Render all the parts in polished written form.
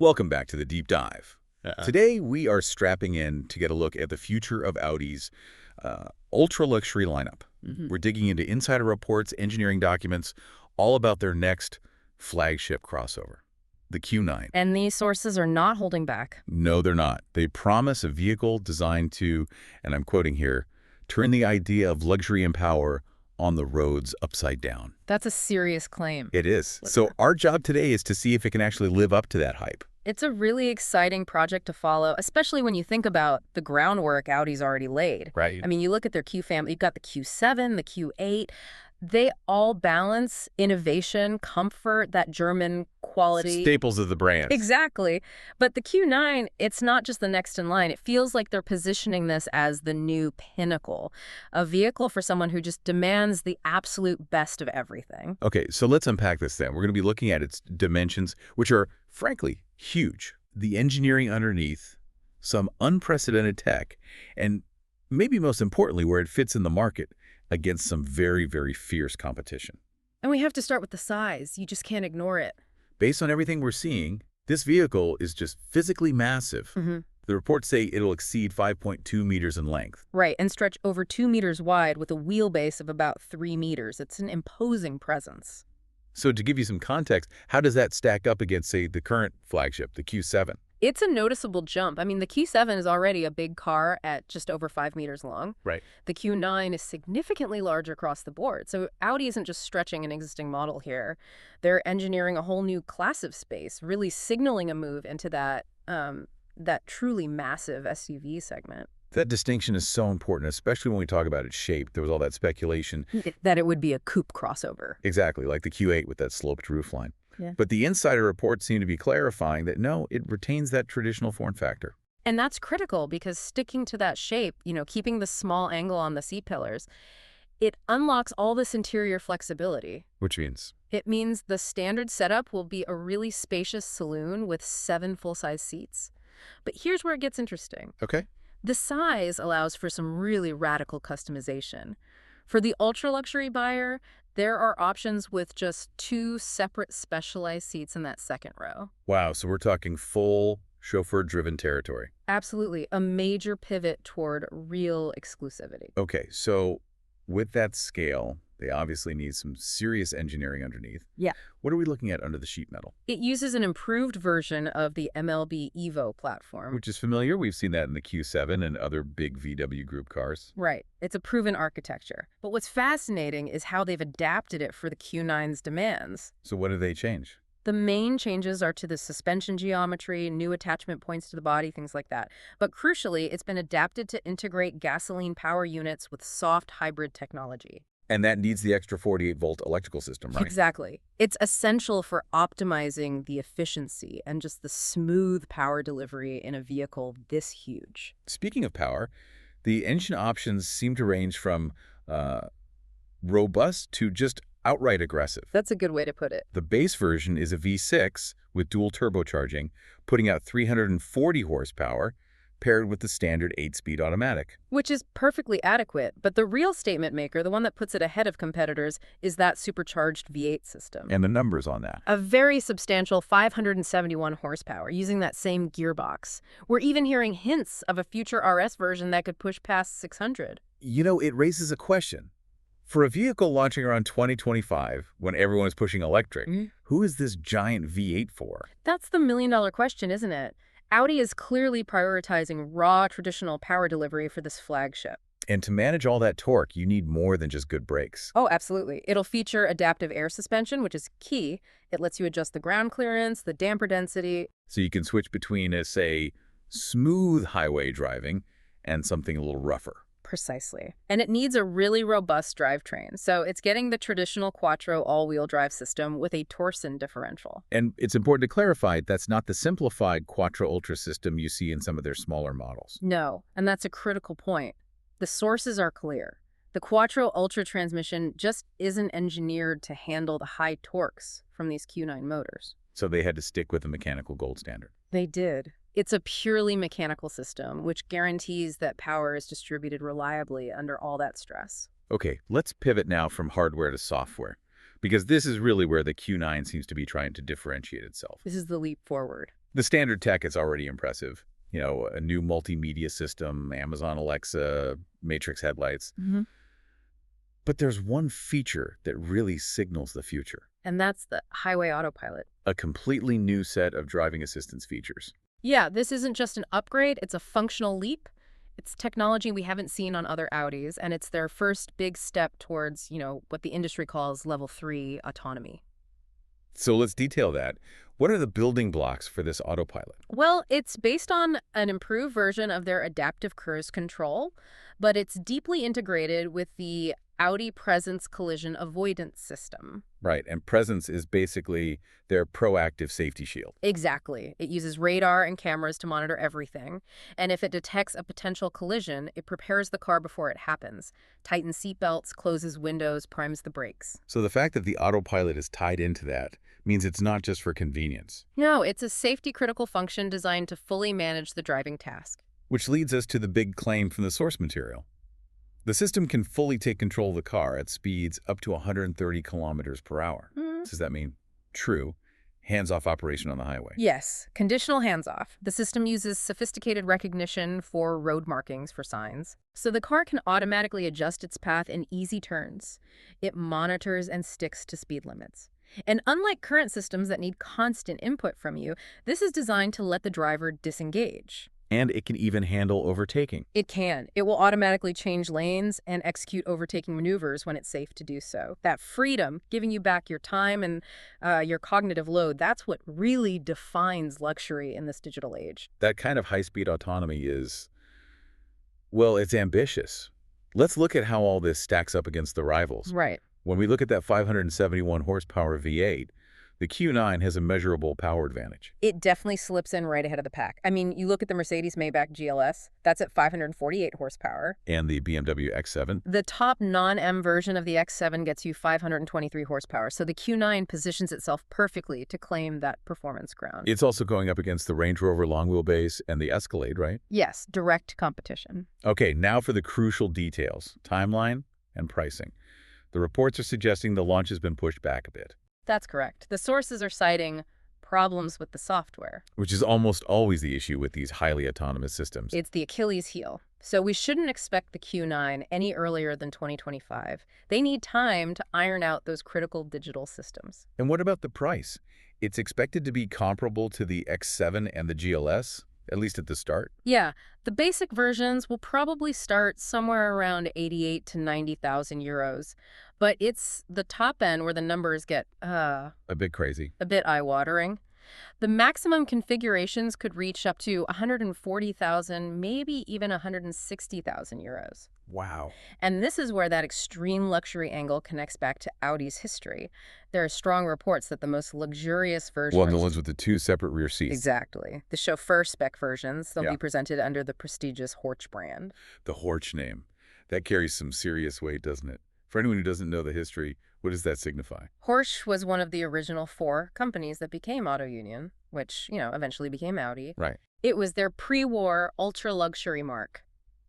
Welcome back to the Deep Dive. Uh, Today, we are strapping in to get a look at the future of Audi's ultra-luxury lineup. mhm. We're digging into insider reports, engineering documents, all about their next flagship crossover, the Q9. And these sources are not holding back. No, they're not. They promise a vehicle designed to, and I'm quoting here, turn the idea of luxury and power on the roads upside down. That's a serious claim. It is. So our job today is to see if it can actually live up to that hype. It's a really exciting project to follow, especially when you think about the groundwork Audi's already laid. Right. I mean, you look at their Q family, you've got the Q7, the Q8. They all balance innovation, comfort, that German quality. Staples of the brand. Exactly. But the Q9, it's not just the next in line. It feels like they're positioning this as the new pinnacle, a vehicle for someone who just demands the absolute best of everything. Okay, so let's unpack this then. We're going to be looking at its dimensions, which are, frankly, huge. The engineering underneath, some unprecedented tech, and maybe most importantly, where it fits in the market against some very, very fierce competition. And we have to start with the size. You just can't ignore it. Based on everything we're seeing, this vehicle is just physically massive. The reports say it'll exceed 5.2 meters in length. Right, and stretch over 2 meters wide with a wheelbase of about 3 meters. It's an imposing presence. So to give you some context, how does that stack up against, say, the current flagship, the Q7? It's a noticeable jump. I mean, the Q7 is already a big car at just over 5 meters long. Right. The Q9 is significantly larger across the board. So Audi isn't just stretching an existing model here. They're engineering a whole new class of space, really signaling a move into that truly massive SUV segment. That distinction is so important, especially when we talk about its shape. There was all that speculation. That it would be a coupe crossover. Exactly, like the Q8 with that sloped roofline. Yeah. But the insider reports seem to be clarifying that, no, it retains that traditional form factor. And that's critical because sticking to that shape, keeping the small angle on the seat pillars, it unlocks all this interior flexibility. Which means? It means the standard setup will be a really spacious saloon with 7 full-size seats. But here's where it gets interesting. Okay. The size allows for some really radical customization. For the ultra-luxury buyer, there are options with just 2 separate specialized seats in that second row. Wow, so we're talking full chauffeur-driven territory. Absolutely, a major pivot toward real exclusivity. Okay, so with that scale, they obviously need some serious engineering underneath. Yeah. What are we looking at under the sheet metal? It uses an improved version of the MLB Evo platform. Which is familiar. We've seen that in the Q7 and other big VW group cars. Right. It's a proven architecture. But what's fascinating is how they've adapted it for the Q9's demands. So what do they change? The main changes are to the suspension geometry, new attachment points to the body, things like that. But crucially, it's been adapted to integrate gasoline power units with soft hybrid technology. And that needs the extra 48-volt electrical system, right? Exactly. It's essential for optimizing the efficiency and just the smooth power delivery in a vehicle this huge. Speaking of power, the engine options seem to range from robust to just outright aggressive. That's a good way to put it. The base version is a V6 with dual turbocharging, putting out 340 horsepower, paired with the standard 8-speed automatic. Which is perfectly adequate, but the real statement maker, the one that puts it ahead of competitors, is that supercharged V8 system. And the numbers on that. A very substantial 571 horsepower using that same gearbox. We're even hearing hints of a future RS version that could push past 600. It raises a question. For a vehicle launching around 2025, when everyone is pushing electric, who is this giant V8 for? That's the million-dollar question, isn't it? Audi is clearly prioritizing raw, traditional power delivery for this flagship. And to manage all that torque, you need more than just good brakes. Oh, absolutely. It'll feature adaptive air suspension, which is key. It lets you adjust the ground clearance, the damper density. So you can switch between, say, smooth highway driving and something a little rougher. Precisely. And it needs a really robust drivetrain. So it's getting the traditional quattro all-wheel drive system with a Torsen differential. And it's important to clarify that's not the simplified Quattro Ultra system you see in some of their smaller models. No, and that's a critical point. The sources are clear. The Quattro Ultra transmission just isn't engineered to handle the high torques from these Q9 motors. So they had to stick with the mechanical gold standard. They did. It's a purely mechanical system, which guarantees that power is distributed reliably under all that stress. Okay, let's pivot now from hardware to software, because this is really where the Q9 seems to be trying to differentiate itself. This is the leap forward. The standard tech is already impressive. A new multimedia system, Amazon Alexa, Matrix headlights. Hmm. But there's one feature that really signals the future. And that's the highway autopilot. A completely new set of driving assistance features. Yeah, this isn't just an upgrade, it's a functional leap. It's technology we haven't seen on other Audis, and it's their first big step towards, what the industry calls level 3 autonomy. So let's detail that. What are the building blocks for this autopilot? Well, it's based on an improved version of their adaptive cruise control, but it's deeply integrated with the Audi Presence collision avoidance system. Right, and Presence is basically their proactive safety shield. Exactly. It uses radar and cameras to monitor everything, and if it detects a potential collision, it prepares the car before it happens, tightens seatbelts, closes windows, primes the brakes. So the fact that the autopilot is tied into that means it's not just for convenience. No, it's a safety-critical function designed to fully manage the driving task. Which leads us to the big claim from the source material. The system can fully take control of the car at speeds up to 130 kilometers per hour. Does that mean true hands-off operation on the highway? Yes, conditional hands-off. The system uses sophisticated recognition for road markings for signs, so the car can automatically adjust its path in easy turns. It monitors and sticks to speed limits. And unlike current systems that need constant input from you, this is designed to let the driver disengage. And it can even handle overtaking. It can. It will automatically change lanes and execute overtaking maneuvers when it's safe to do so. That freedom, giving you back your time and your cognitive load, that's what really defines luxury in this digital age. That kind of high-speed autonomy is, well, it's ambitious. Let's look at how all this stacks up against the rivals. Right. When we look at that 571 horsepower V8, the Q9 has a measurable power advantage. It definitely slips in right ahead of the pack. I mean, you look at the Mercedes-Maybach GLS, that's at 548 horsepower. And the BMW X7? The top non-M version of the X7 gets you 523 horsepower, so the Q9 positions itself perfectly to claim that performance ground. It's also going up against the Range Rover long wheelbase and the Escalade, right? Yes, direct competition. Okay, now for the crucial details, timeline and pricing. The reports are suggesting the launch has been pushed back a bit. That's correct. The sources are citing problems with the software. Which is almost always the issue with these highly autonomous systems. It's the Achilles heel. So we shouldn't expect the Q9 any earlier than 2025. They need time to iron out those critical digital systems. And what about the price? It's expected to be comparable to the X7 and the GLS, at least at the start? Yeah, the basic versions will probably start somewhere around 88 to 90,000 euros. But it's the top end where the numbers get, a bit crazy. a bit eye-watering. The maximum configurations could reach up to 140,000, maybe even 160,000 euros. Wow. And this is where that extreme luxury angle connects back to Audi's history. There are strong reports that the most luxurious versions... Well, the ones with the two separate rear seats. Exactly. The chauffeur spec versions, they'll Yeah. be presented under the prestigious Horch brand. The Horch name. That carries some serious weight, doesn't it? For anyone who doesn't know the history, what does that signify? Horch was one of the original 4 companies that became Auto Union, which, eventually became Audi. Right. It was their pre-war ultra-luxury mark.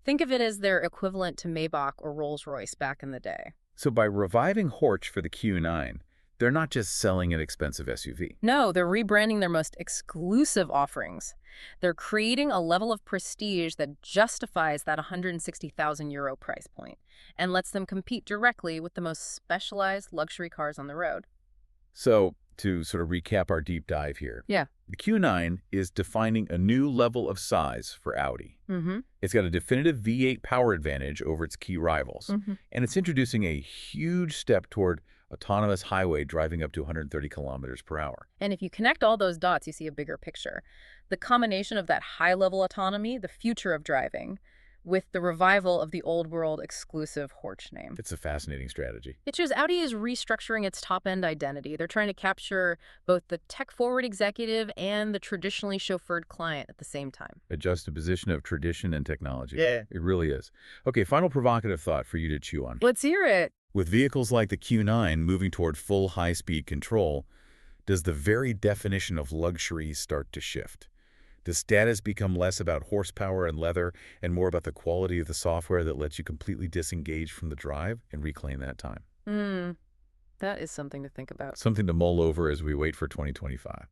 Think of it as their equivalent to Maybach or Rolls-Royce back in the day. So by reviving Horch for the Q9, they're not just selling an expensive SUV. No, they're rebranding their most exclusive offerings. They're creating a level of prestige that justifies that 160,000 euro price point and lets them compete directly with the most specialized luxury cars on the road. So to sort of recap our deep dive here, Yeah. the Q9 is defining a new level of size for Audi. It's got a definitive V8 power advantage over its key rivals, and it's introducing a huge step toward autonomous highway driving up to 130 kilometers per hour. And if you connect all those dots, you see a bigger picture. The combination of that high-level autonomy, the future of driving, with the revival of the old world exclusive Horch name. It's a fascinating strategy. It shows Audi is restructuring its top-end identity. They're trying to capture both the tech-forward executive and the traditionally chauffeured client at the same time. A juxtaposition of tradition and technology. Yeah. It really is. Okay, final provocative thought for you to chew on. Let's hear it. With vehicles like the Q9 moving toward full high-speed control, does the very definition of luxury start to shift? Does status become less about horsepower and leather and more about the quality of the software that lets you completely disengage from the drive and reclaim that time? That is something to think about. Something to mull over as we wait for 2025.